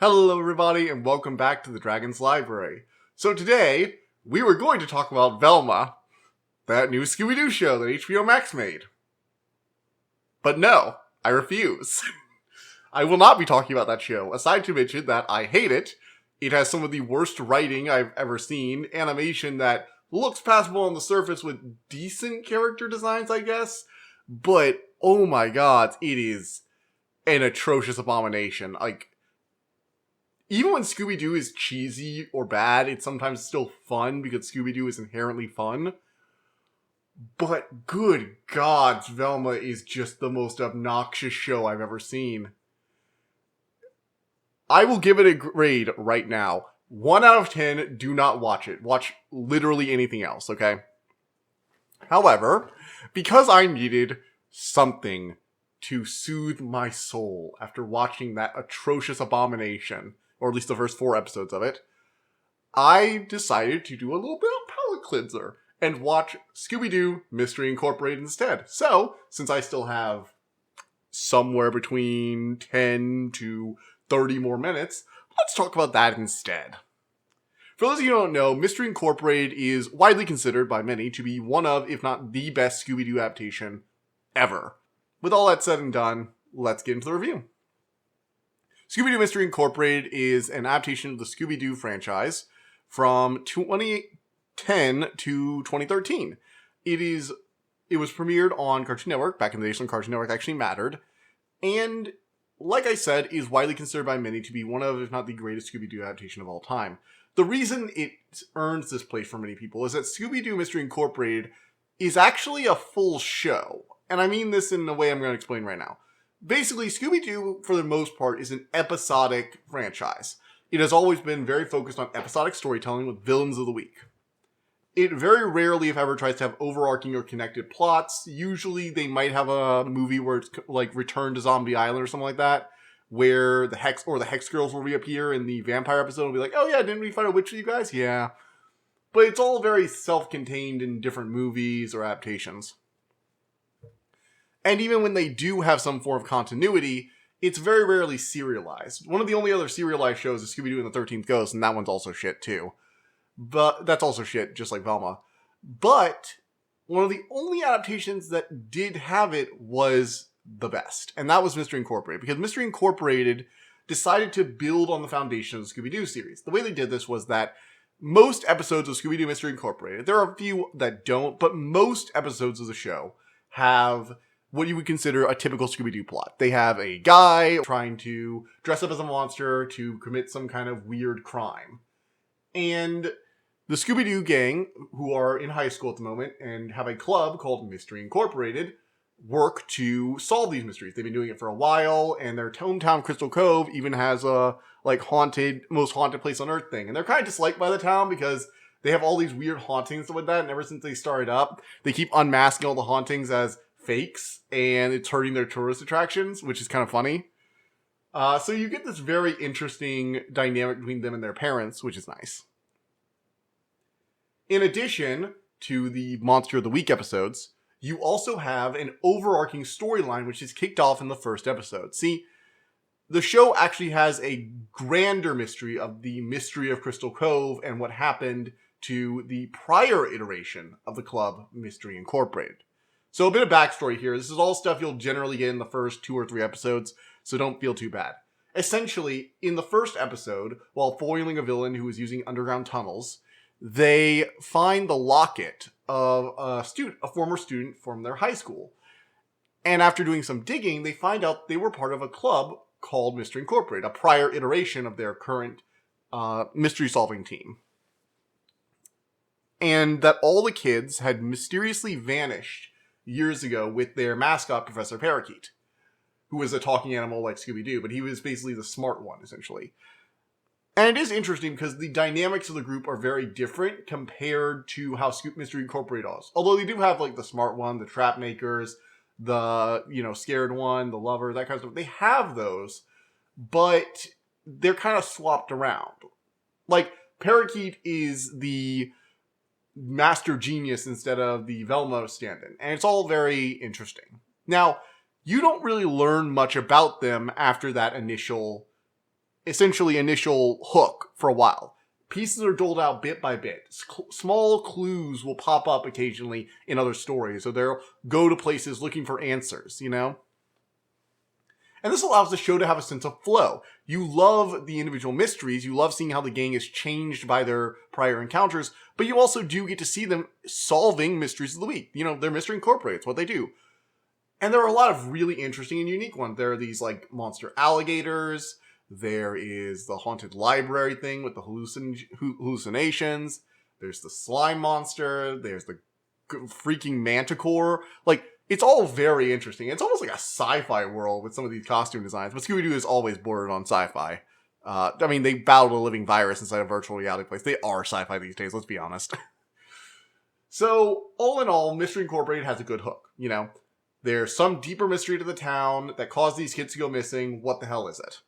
Hello everybody and welcome back to the Dragon's Library. So today, we were going to talk about Velma, that new Scooby Doo show that HBO Max made. But no, I refuse. I will not be talking about that show, aside to mention that I hate it. It has some of the worst writing I've ever seen, animation that looks passable on the surface with decent character designs, I guess, but oh my god, it is an atrocious abomination. Even when Scooby-Doo is cheesy or bad, it's sometimes still fun because Scooby-Doo is inherently fun. But good God, Velma is just the most obnoxious show I've ever seen. I will give it a grade right now. 1 out of 10, do not watch it. Watch literally anything else, okay? However, because I needed something to soothe my soul after watching that atrocious abomination, or at least the first 4 episodes of it, I decided to do a little bit of palate cleanser and watch Scooby-Doo Mystery Incorporated instead. So, since I still have somewhere between 10 to 30 more minutes, let's talk about that instead. For those of you who don't know, Mystery Incorporated is widely considered by many to be one of, if not the best Scooby-Doo adaptation ever. With all that said and done, let's get into the review. Scooby-Doo Mystery Incorporated is an adaptation of the Scooby-Doo franchise from 2010 to 2013. It was premiered on Cartoon Network, back in the days when Cartoon Network actually mattered, and, like I said, is widely considered by many to be one of, if not the greatest Scooby-Doo adaptation of all time. The reason it earns this place for many people is that Scooby-Doo Mystery Incorporated is actually a full show, and I mean this in a way I'm going to explain right now. Basically, Scooby-Doo, for the most part, is an episodic franchise. It has always been very focused on episodic storytelling with villains of the week. It very rarely, if ever, tries to have overarching or connected plots. Usually, they might have a movie where it's like Return to Zombie Island or something like that, where the Hex Girls will reappear in the vampire episode and be like, oh yeah, didn't we fight a witch with you guys? Yeah. But it's all very self-contained in different movies or adaptations. And even when they do have some form of continuity, it's very rarely serialized. One of the only other serialized shows is Scooby Doo and the 13th Ghost, and that one's also shit too. But that's also shit, just like Velma. But one of the only adaptations that did have it was the best, and that was Mystery Incorporated, because Mystery Incorporated decided to build on the foundation of the Scooby Doo series. The way they did this was that most episodes of Scooby Doo Mystery Incorporated, there are a few that don't, but most episodes of the show have what you would consider a typical Scooby-Doo plot. They have a guy trying to dress up as a monster to commit some kind of weird crime. And the Scooby-Doo gang, who are in high school at the moment and have a club called Mystery Incorporated, work to solve these mysteries. They've been doing it for a while, and their hometown, Crystal Cove, even has a most haunted place on Earth thing. And they're kind of disliked by the town because they have all these weird hauntings with that, and ever since they started up, they keep unmasking all the hauntings as fakes, and it's hurting their tourist attractions, which is kind of funny. So you get this very interesting dynamic between them and their parents, which is nice. In addition to the Monster of the Week episodes, you also have an overarching storyline which is kicked off in the first episode. See, the show actually has a grander mystery of the mystery of Crystal Cove and what happened to the prior iteration of the club, Mystery Incorporated. So a bit of backstory here. This is all stuff you'll generally get in the first 2 or 3 episodes, so don't feel too bad. Essentially, in the first episode, while foiling a villain who is using underground tunnels, they find the locket of a former student from their high school. And after doing some digging, they find out they were part of a club called Mystery Incorporated, a prior iteration of their current mystery-solving team. And that all the kids had mysteriously vanished years ago with their mascot, Professor Parakeet, who was a talking animal like Scooby-Doo, but he was basically the smart one, essentially. And it is interesting because the dynamics of the group are very different compared to how Mystery Incorporated is. Although they do have, like, the smart one, the trap makers, the, scared one, the lover, that kind of stuff. They have those, but they're kind of swapped around. Like, Parakeet is the master genius instead of the Velma stand-in. And it's all very interesting. Now, you don't really learn much about them after that initial essentially initial hook for a while. Pieces are doled out bit by bit. Small clues will pop up occasionally in other stories, so they'll go to places looking for answers, you know? And this allows the show to have a sense of flow. You love the individual mysteries, you love seeing how the gang is changed by their prior encounters, but you also do get to see them solving mysteries of the week. You know, they're Mystery Incorporated, it's what they do. And there are a lot of really interesting and unique ones. There are these, like, monster alligators. There is the haunted library thing with the hallucinations. There's the slime monster. There's the freaking manticore. Like, it's all very interesting. It's almost like a sci-fi world with some of these costume designs. But Scooby Doo is always bordered on sci-fi. I mean, they battled a living virus inside a virtual reality place. They are sci-fi these days, let's be honest. So, all in all, Mystery Incorporated has a good hook, you know? There's some deeper mystery to the town that caused these kids to go missing. What the hell is it?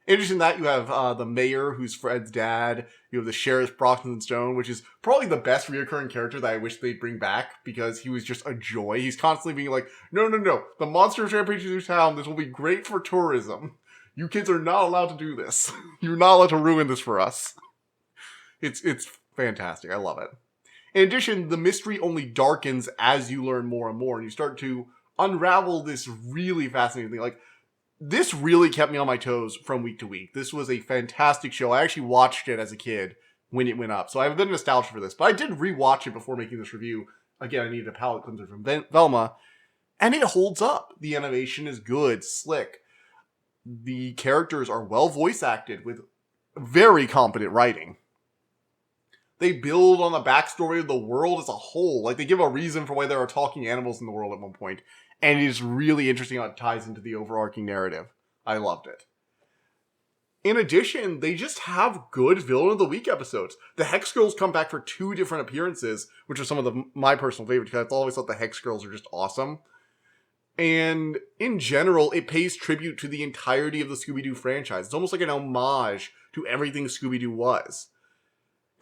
In addition to that, you have the mayor, who's Fred's dad. You have the sheriff, Brockton Stone, which is probably the best reoccurring character that I wish they'd bring back, because he was just a joy. He's constantly being like, no, the monsters rampage through town. This will be great for tourism. You kids are not allowed to do this. You're not allowed to ruin this for us. It's fantastic. I love it. In addition, the mystery only darkens as you learn more and more, and you start to unravel this really fascinating thing. Like, this really kept me on my toes from week to week. This was a fantastic show. I actually watched it as a kid when it went up, so I have a bit of nostalgia for this. But I did rewatch it before making this review. Again, I needed a palate cleanser from Velma, and it holds up. The animation is good, slick. The characters are well voice acted with very competent writing. They build on the backstory of the world as a whole. Like, they give a reason for why there are talking animals in the world at one point. And it is really interesting how it ties into the overarching narrative. I loved it. In addition, they just have good Villain of the Week episodes. The Hex Girls come back for 2 different appearances, which are some of my personal favorites, because I've always thought the Hex Girls are just awesome. And in general, it pays tribute to the entirety of the Scooby-Doo franchise. It's almost like an homage to everything Scooby-Doo was.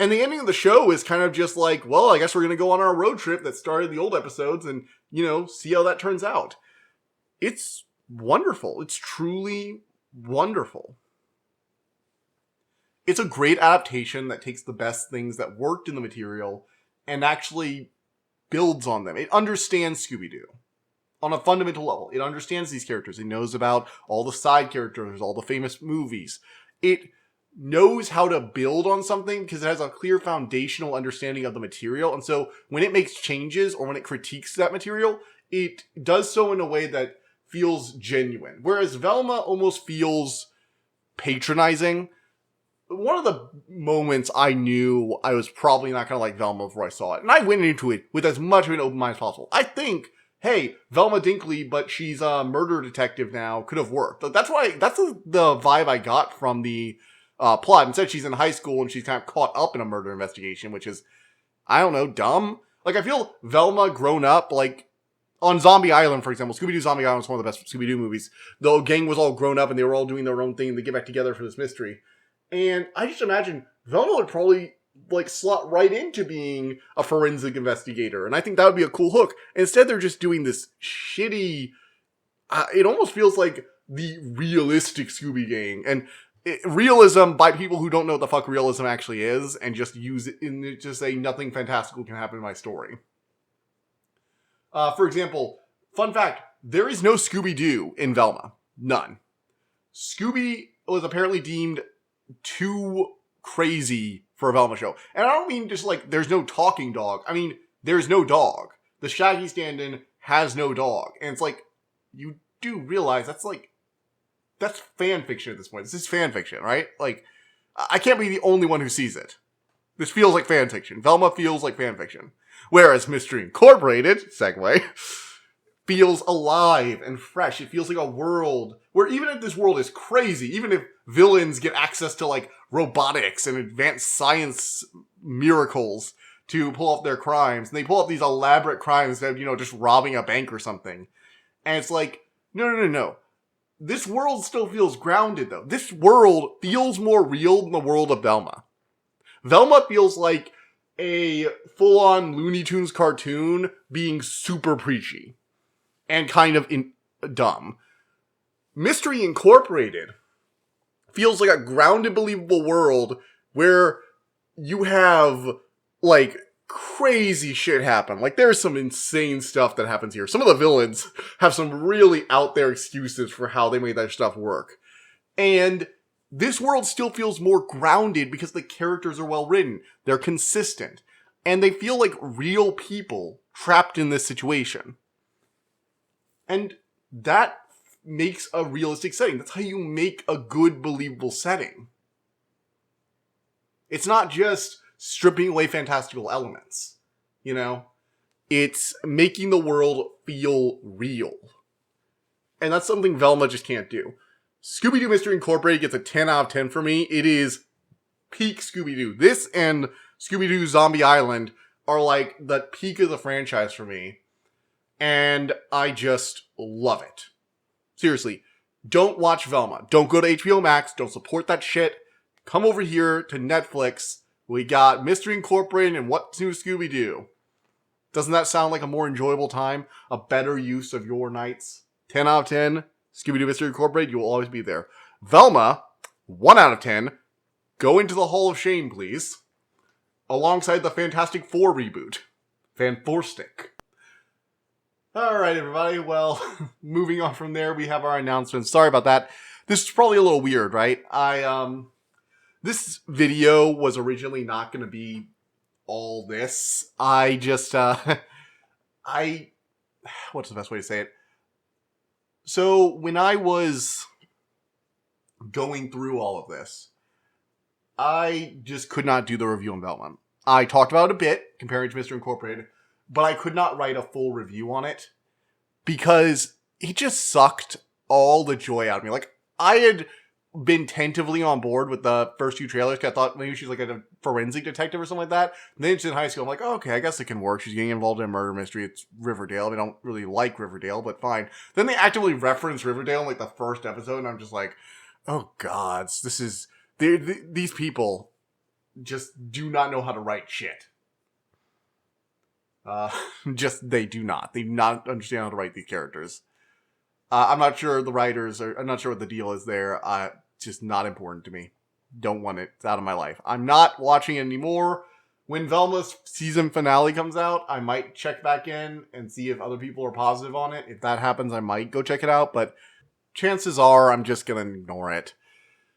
And the ending of the show is kind of just like, well, I guess we're going to go on our road trip that started the old episodes and, you know, see how that turns out. It's wonderful. It's truly wonderful. It's a great adaptation that takes the best things that worked in the material and actually builds on them. It understands Scooby-Doo on a fundamental level. It understands these characters. It knows about all the side characters, all the famous movies. It knows how to build on something because it has a clear foundational understanding of the material. And so when it makes changes or when it critiques that material, it does so in a way that feels genuine. Whereas Velma almost feels patronizing. One of the moments I knew I was probably not going to like Velma before I saw it. And I went into it with as much of an open mind as possible. I think, hey, Velma Dinkley, but she's a murder detective now, could have worked. That's the vibe I got from the plot. Instead, she's in high school and she's kind of caught up in a murder investigation, which is, I don't know, dumb. Like, I feel Velma grown up, like, on Zombie Island, for example. Scooby-Doo Zombie Island was one of the best Scooby-Doo movies. The gang was all grown up and they were all doing their own thing and they get back together for this mystery. And I just imagine Velma would probably, like, slot right into being a forensic investigator. And I think that would be a cool hook. Instead, they're just doing this shitty, it almost feels like the realistic Scooby Gang. And realism by people who don't know what the fuck realism actually is and just use it in just say nothing fantastical can happen in my story. For example, fun fact, there is no Scooby-Doo in Velma. None. Scooby was apparently deemed too crazy for a Velma show. And I don't mean just like there's no talking dog. I mean, there's no dog. The Shaggy stand-in has no dog. And it's like, you do realize that's fan fiction at this point. This is fan fiction, right? Like, I can't be the only one who sees it. This feels like fan fiction. Velma feels like fan fiction. Whereas Mystery Incorporated, segue, feels alive and fresh. It feels like a world where even if this world is crazy, even if villains get access to, like, robotics and advanced science miracles to pull off their crimes, and they pull off these elaborate crimes that, you know, just robbing a bank or something. And it's like, no. This world still feels grounded, though. This world feels more real than the world of Velma. Velma feels like a full-on Looney Tunes cartoon being super preachy and kind of dumb. Mystery Incorporated feels like a grounded, believable world where you have, like, crazy shit happen. Like, there's some insane stuff that happens here. Some of the villains have some really out there excuses for how they made that stuff work. And this world still feels more grounded because the characters are well written. They're consistent. And they feel like real people trapped in this situation. And that makes a realistic setting. That's how you make a good, believable setting. It's not just stripping away fantastical elements, you know? It's making the world feel real. And that's something Velma just can't do. Scooby Doo Mystery Incorporated gets a 10 out of 10 for me. It is peak Scooby Doo. This and Scooby Doo Zombie Island are like the peak of the franchise for me. And I just love it. Seriously, don't watch Velma. Don't go to HBO Max. Don't support that shit. Come over here to Netflix. We got Mystery Incorporated and What's New Scooby Doo. Doesn't that sound like a more enjoyable time? A better use of your nights? 10 out of 10. Scooby Doo Mystery Incorporated, you will always be there. Velma, 1 out of 10. Go into the Hall of Shame, please. Alongside the Fantastic Four reboot. Fanforstic. Alright, everybody. Well, moving on from there, we have our announcements. Sorry about that. This is probably a little weird, right? This video was originally not going to be all this. I just, what's the best way to say it? So, when I was going through all of this, I just could not do the review on Velma. I talked about it a bit, comparing to Mystery Incorporated, but I could not write a full review on it, because it just sucked all the joy out of me. Like, I had been tentatively on board with the first 2 trailers, because I thought maybe she's like a forensic detective or something like that. And then she's in high school, I'm like, oh, okay, I guess it can work. She's getting involved in a murder mystery. It's Riverdale. I don't really like Riverdale, but fine. Then they actively reference Riverdale in like the first episode, and I'm just like, oh gods, this is... these people just do not know how to write shit. They do not. They do not understand how to write these characters. I'm not sure the writers are... I'm not sure what the deal is there. Just not important to me. Don't want it. It's out of my life. I'm not watching it anymore. When Velma's season finale comes out, I might check back in and see if other people are positive on it. If that happens, I might go check it out. But chances are I'm just going to ignore it.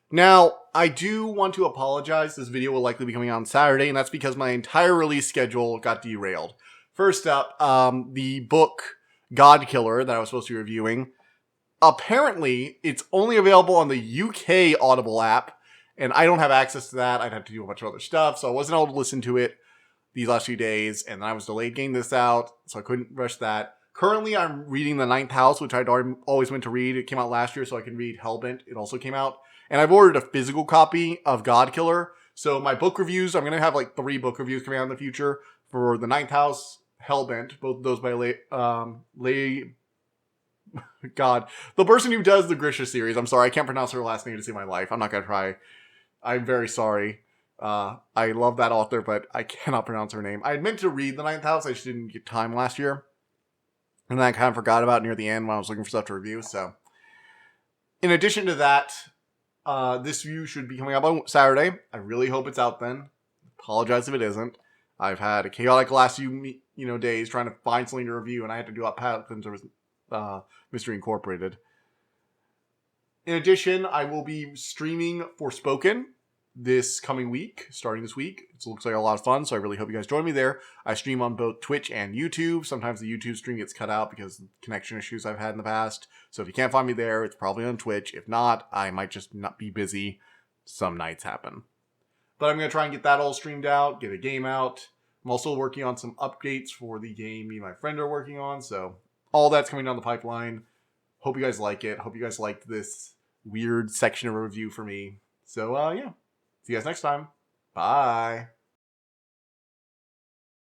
Now, I do want to apologize. This video will likely be coming out on Saturday, and that's because my entire release schedule got derailed. First up, the book God Killer that I was supposed to be reviewing, apparently it's only available on the UK Audible app, and I don't have access to that. I'd have to do a bunch of other stuff, so I wasn't able to listen to it these last few days, and then I was delayed getting this out, so I couldn't rush that. Currently, I'm reading The Ninth House, which I'd always meant to read. It came out last year, so I can read Hellbent. It also came out. And I've ordered a physical copy of God Killer. So my book reviews, I'm going to have like 3 book reviews coming out in the future for The Ninth House, Hellbent, both of those by God, the person who does the Grisha series. I'm sorry, I can't pronounce her last name to save my life. I'm not going to try. I'm very sorry. I love that author, but I cannot pronounce her name. I had meant to read The Ninth House. I just didn't get time last year. And then I kind of forgot about it near the end when I was looking for stuff to review. So, in addition to that, this review should be coming up on Saturday. I really hope it's out then. Apologize if it isn't. I've had a chaotic last few days trying to find something to review, and I had to do up Pathans or Mystery Incorporated. In addition, I will be streaming Forspoken this coming week, starting this week. It looks like a lot of fun, so I really hope you guys join me there. I stream on both Twitch and YouTube. Sometimes the YouTube stream gets cut out because of connection issues I've had in the past. So if you can't find me there, it's probably on Twitch. If not, I might just not be busy. Some nights happen. But I'm going to try and get that all streamed out, get a game out. I'm also working on some updates for the game me and my friend are working on, so all that's coming down the pipeline. Hope you guys like it. Hope you guys liked this weird section of a review for me. So, yeah. See you guys next time. Bye.